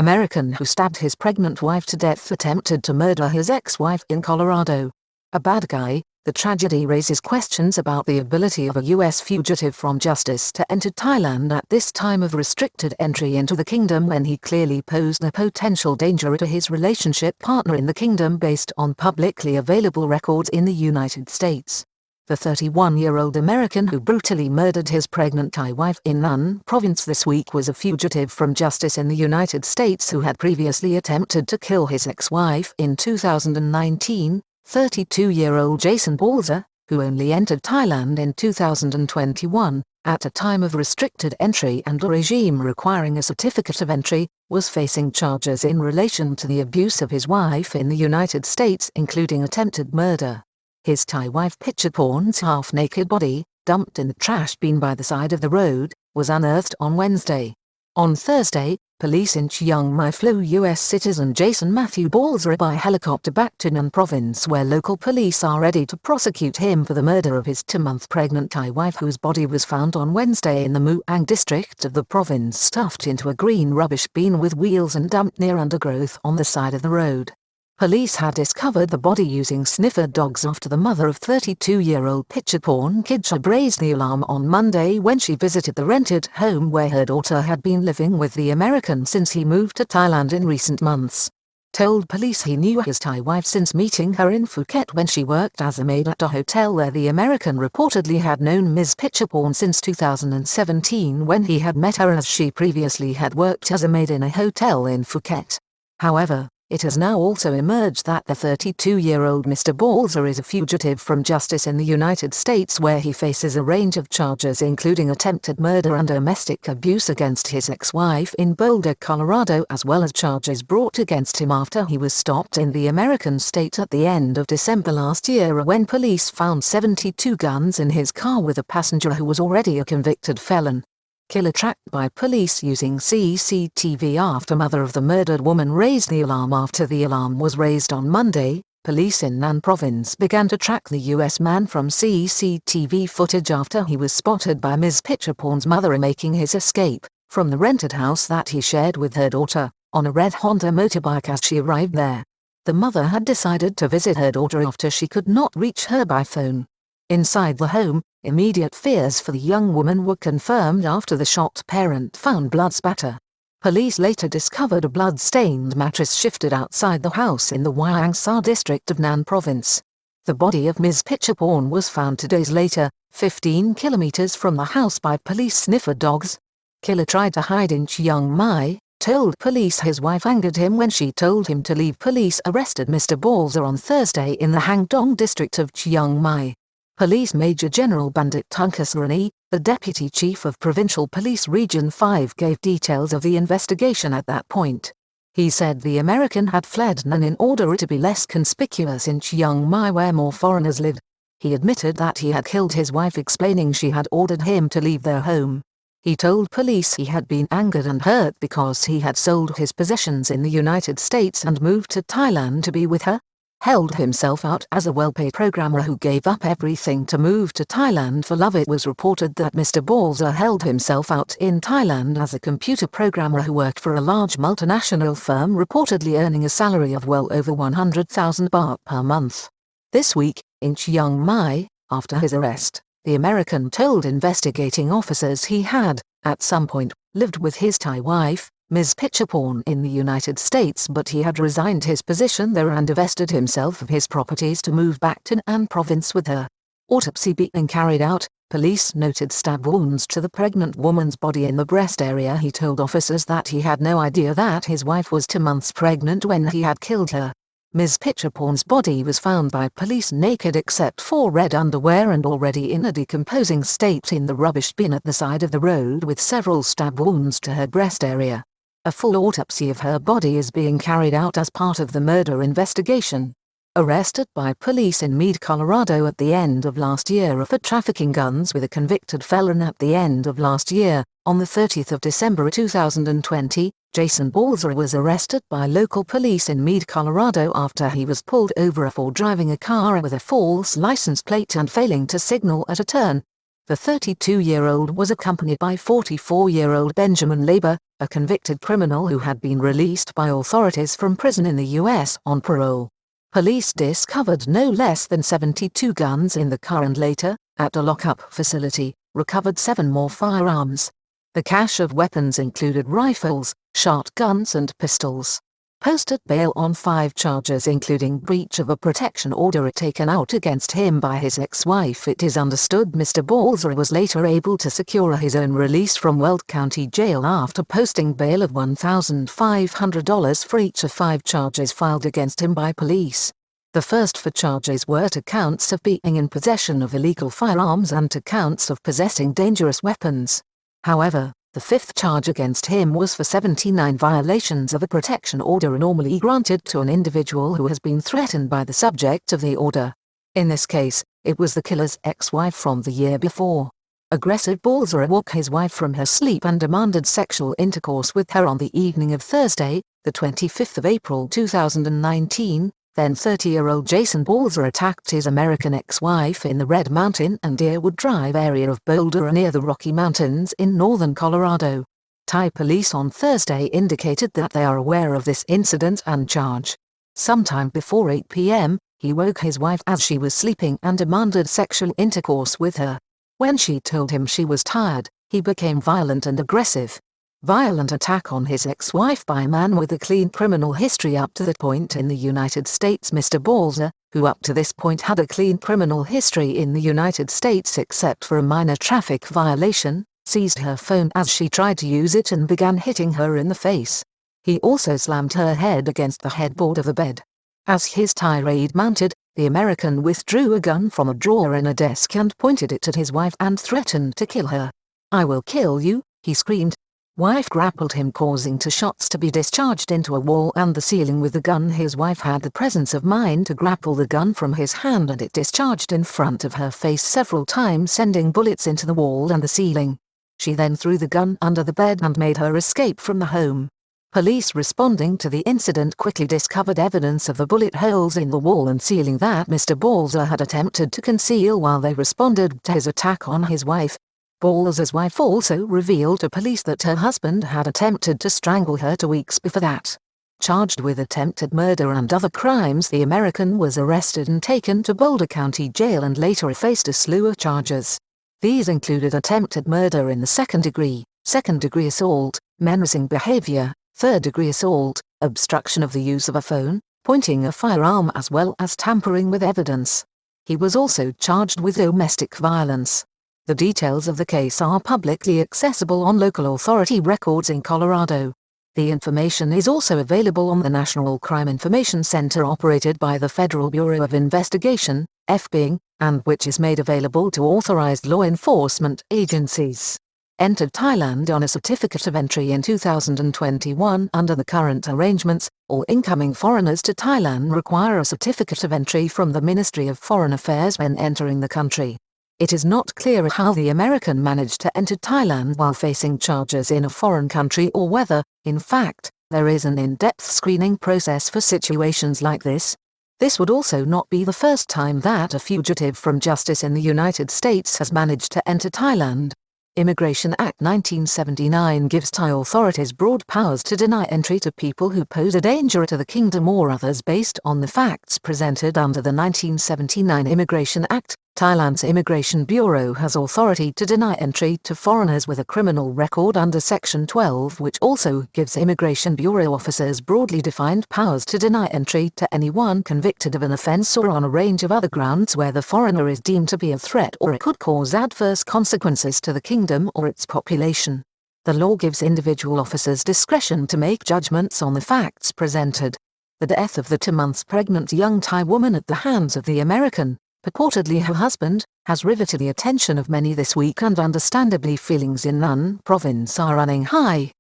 American who stabbed his pregnant wife to death attempted to murder his ex-wife in Colorado. A bad guy. The tragedy raises questions about the ability of a U.S. fugitive from justice to enter Thailand at this time of restricted entry into the kingdom when he clearly posed a potential danger to his relationship partner in the kingdom based on publicly available records in the United States. The 31-year-old American who brutally murdered his pregnant Thai wife in Nan province this week was a fugitive from justice in the United States who had previously attempted to kill his ex-wife in 2019. 32-year-old Jason Balzer, who only entered Thailand in 2021, at a time of restricted entry and a regime requiring a certificate of entry, was facing charges in relation to the abuse of his wife in the United States, including attempted murder. His Thai wife pictured porn's half-naked body, dumped in the trash bin by the side of the road, was unearthed on Wednesday. On Thursday, police in Chiang Mai flew U.S. citizen Jason Matthew Balzer by helicopter back to Nan province where local police are ready to prosecute him for the murder of his 2-month pregnant Thai wife whose body was found on Wednesday in the Muang district of the province stuffed into a green rubbish bin with wheels and dumped near undergrowth on the side of the road. Police had discovered the body using sniffer dogs after the mother of 32-year-old picture porn Kidja raised the alarm on Monday when she visited the rented home where her daughter had been living with the American since he moved to Thailand in recent months. Told police he knew his Thai wife since meeting her in Phuket when she worked as a maid at a hotel where the American reportedly had known Ms. Picture Porn since 2017 when he had met her as she previously had worked as a maid in a hotel in Phuket. However, it has now also emerged that the 32-year-old Mr. Balzer is a fugitive from justice in the United States where he faces a range of charges including attempted murder and domestic abuse against his ex-wife in Boulder, Colorado, as well as charges brought against him after he was stopped in the American state at the end of December last year when police found 72 guns in his car with a passenger who was already a convicted felon. Killer tracked by police using CCTV after mother of the murdered woman raised the alarm. After the alarm was raised on Monday, police in Nan province began to track the U.S. man from CCTV footage after he was spotted by Ms. Picture Porn's mother making his escape from the rented house that he shared with her daughter, on a red Honda motorbike as she arrived there. The mother had decided to visit her daughter after she could not reach her by phone. Inside the home, immediate fears for the young woman were confirmed after the shot parent found blood spatter. Police later discovered a blood-stained mattress shifted outside the house in the Wang Sa district of Nan province. The body of Ms. Picture Porn was found 2 days later, 15 kilometers from the house by police sniffer dogs. Killer tried to hide in Chiang Mai, told police his wife angered him when she told him to leave. Police arrested Mr. Balzer on Thursday in the Hangdong district of Chiang Mai. Police Major General Bandit Tunkasarani, the Deputy Chief of Provincial Police Region 5, gave details of the investigation at that point. He said the American had fled Nan in order to be less conspicuous in Chiang Mai where more foreigners live. He admitted that he had killed his wife, explaining she had ordered him to leave their home. He told police he had been angered and hurt because he had sold his possessions in the United States and moved to Thailand to be with her. Held himself out as a well-paid programmer who gave up everything to move to Thailand for love. It was reported that Mr. Balzer held himself out in Thailand as a computer programmer who worked for a large multinational firm, reportedly earning a salary of well over 100,000 baht per month. This week, in Chiang Mai, after his arrest, the American told investigating officers he had, at some point, lived with his Thai wife, Ms. Picture Porn, in the United States, but he had resigned his position there and divested himself of his properties to move back to Nan province with her. Autopsy being carried out, police noted stab wounds to the pregnant woman's body in the breast area. He told officers that he had no idea that his wife was 2 months pregnant when he had killed her. Ms. Picture Porn's body was found by police naked except for red underwear and already in a decomposing state in the rubbish bin at the side of the road with several stab wounds to her breast area. A full autopsy of her body is being carried out as part of the murder investigation. Arrested by police in Meade, Colorado at the end of last year for trafficking guns with a convicted felon at the end of last year, on the 30th of December 2020, Jason Balzer was arrested by local police in Meade, Colorado after he was pulled over for driving a car with a false license plate and failing to signal at a turn. The 32-year-old was accompanied by 44-year-old Benjamin Laber, a convicted criminal who had been released by authorities from prison in the U.S. on parole. Police discovered no less than 72 guns in the car and later, at a lockup facility, recovered 7 more firearms. The cache of weapons included rifles, shotguns and pistols. Posted bail on 5 charges including breach of a protection order taken out against him by his ex-wife. It is understood Mr. Balzer was later able to secure his own release from Weld County Jail after posting bail of $1,500 for each of 5 charges filed against him by police. The first 4 charges were 2 counts of being in possession of illegal firearms and 2 counts of possessing dangerous weapons. However, the 5th charge against him was for 79 violations of a protection order normally granted to an individual who has been threatened by the subject of the order. In this case, it was the killer's ex-wife from the year before. Aggressive Balzer woke his wife from her sleep and demanded sexual intercourse with her on the evening of Thursday, the 25th of April 2019. Then 30-year-old Jason Balzer attacked his American ex-wife in the Red Mountain and Deerwood Drive area of Boulder near the Rocky Mountains in northern Colorado. Thai police on Thursday indicated that they are aware of this incident and charge. Sometime before 8 p.m., he woke his wife as she was sleeping and demanded sexual intercourse with her. When she told him she was tired, he became violent and aggressive. Violent attack on his ex-wife by a man with a clean criminal history up to that point in the United States. Mr. Balzer, who up to this point had a clean criminal history in the United States except for a minor traffic violation, seized her phone as she tried to use it and began hitting her in the face. He also slammed her head against the headboard of the bed. As his tirade mounted, the American withdrew a gun from a drawer in a desk and pointed it at his wife and threatened to kill her. "I will kill you," he screamed. Wife grappled him, causing 2 shots to be discharged into a wall and the ceiling with the gun. His wife had the presence of mind to grapple the gun from his hand and it discharged in front of her face several times, sending bullets into the wall and the ceiling. She then threw the gun under the bed and made her escape from the home. Police responding to the incident quickly discovered evidence of the bullet holes in the wall and ceiling that Mr. Balzer had attempted to conceal while they responded to his attack on his wife. Balzer's wife also revealed to police that her husband had attempted to strangle her 2 weeks before that. Charged with attempted murder and other crimes, the American was arrested and taken to Boulder County Jail and later faced a slew of charges. These included attempted murder in the 2nd degree, 2nd-degree assault, menacing behavior, 3rd-degree assault, obstruction of the use of a phone, pointing a firearm as well as tampering with evidence. He was also charged with domestic violence. The details of the case are publicly accessible on local authority records in Colorado. The information is also available on the National Crime Information Center operated by the Federal Bureau of Investigation, FBI, and which is made available to authorized law enforcement agencies. Entered Thailand on a certificate of entry in 2021. Under the current arrangements, all incoming foreigners to Thailand require a certificate of entry from the Ministry of Foreign Affairs when entering the country. It is not clear how the American managed to enter Thailand while facing charges in a foreign country or whether, in fact, there is an in-depth screening process for situations like this. This would also not be the first time that a fugitive from justice in the United States has managed to enter Thailand. Immigration Act 1979 gives Thai authorities broad powers to deny entry to people who pose a danger to the kingdom or others based on the facts presented under the 1979 Immigration Act. Thailand's Immigration Bureau has authority to deny entry to foreigners with a criminal record under Section 12, which also gives Immigration Bureau officers broadly defined powers to deny entry to anyone convicted of an offense or on a range of other grounds where the foreigner is deemed to be a threat or it could cause adverse consequences to the kingdom or its population. The law gives individual officers discretion to make judgments on the facts presented. The death of the 2-month pregnant young Thai woman at the hands of the American, purportedly her husband, has riveted the attention of many this week, and understandably feelings in Nan Province are running high.